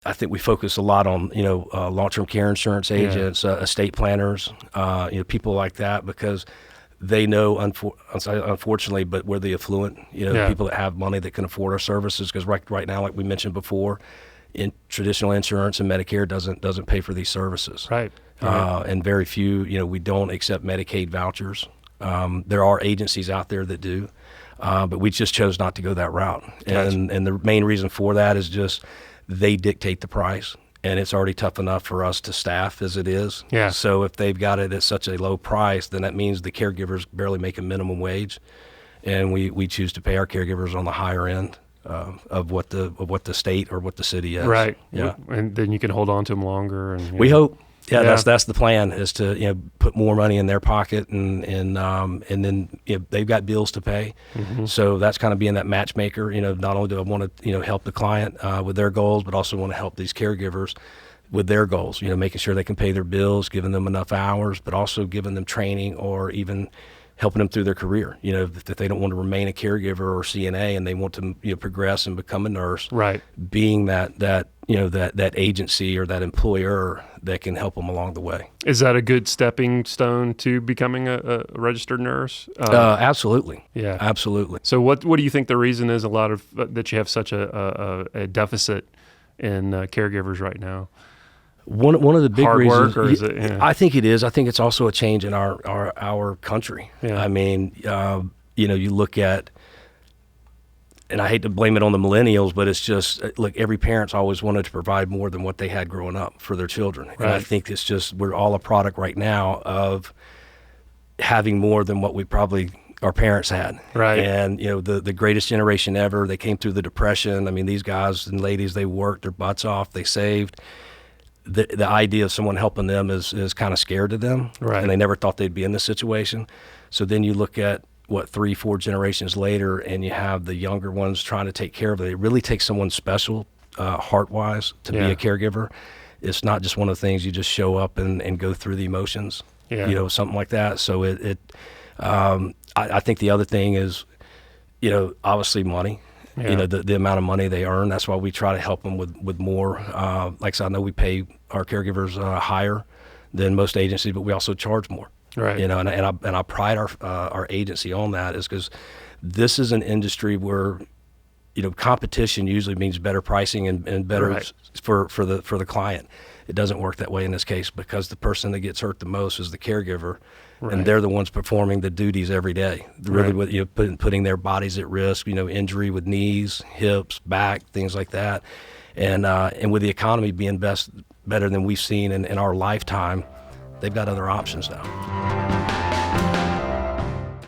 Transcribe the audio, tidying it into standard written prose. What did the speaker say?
I think we focus a lot on, long-term care insurance agents, estate planners, people like that, because they know, unfortunately, but we're the affluent, people that have money that can afford our services. Because right now, like we mentioned before, in traditional insurance and Medicare doesn't pay for these services. Right. And very few, we don't accept Medicaid vouchers. There are agencies out there that do, but we just chose not to go that route. Gotcha. And the main reason for that is just they dictate the price, and it's already tough enough for us to staff as it is. Yeah. So if they've got it at such a low price, then that means the caregivers barely make a minimum wage, and we choose to pay our caregivers on the higher end of what the state or what the city is. Right. Yeah. And then you can hold on to them longer. And we hope. Yeah, that's the plan, is to put more money in their pocket, and then they've got bills to pay. Mm-hmm. So that's kind of being that matchmaker. Not only do I want to help the client with their goals, but also want to help these caregivers with their goals. Making sure they can pay their bills, giving them enough hours, but also giving them training, or even helping them through their career. If they don't want to remain a caregiver or CNA and they want to progress and become a nurse. Right. Being that agency or that employer that can help them along the way. Is that a good stepping stone to becoming a registered nurse? Absolutely. Yeah. Absolutely. So what do you think the reason is that you have such a deficit in caregivers right now? One of the big Hard reasons, work, or is it? Yeah. I think it is. I think it's also a change in our country. Yeah. I mean, you look at, and I hate to blame it on the millennials, but it's just, look, every parent's always wanted to provide more than what they had growing up for their children. Right. And I think it's just, we're all a product right now of having more than what our parents had. Right. And, the greatest generation ever, they came through the Depression. I mean, these guys and ladies, they worked their butts off, they saved. The idea of someone helping them is kind of scared to them. Right. And they never thought they'd be in this situation. So then you look at 3-4 generations later, and you have the younger ones trying to take care of it. It really takes someone special, heart-wise, to be a caregiver. It's not just one of the things you just show up and go through the emotions, something like that. So I think the other thing is, obviously money. Yeah. The amount of money they earn. That's why we try to help them with more. Like I said, I know we pay our caregivers higher than most agencies, but we also charge more. Right. And I pride our agency on that, is because this is an industry where competition usually means better pricing and better Right. for the client. It doesn't work that way in this case, because the person that gets hurt the most is the caregiver. Right. And they're the ones performing the duties every day, really, Right. with putting their bodies at risk. Injury with knees, hips, back, things like that, and with the economy being better than we've seen in our lifetime, they've got other options now.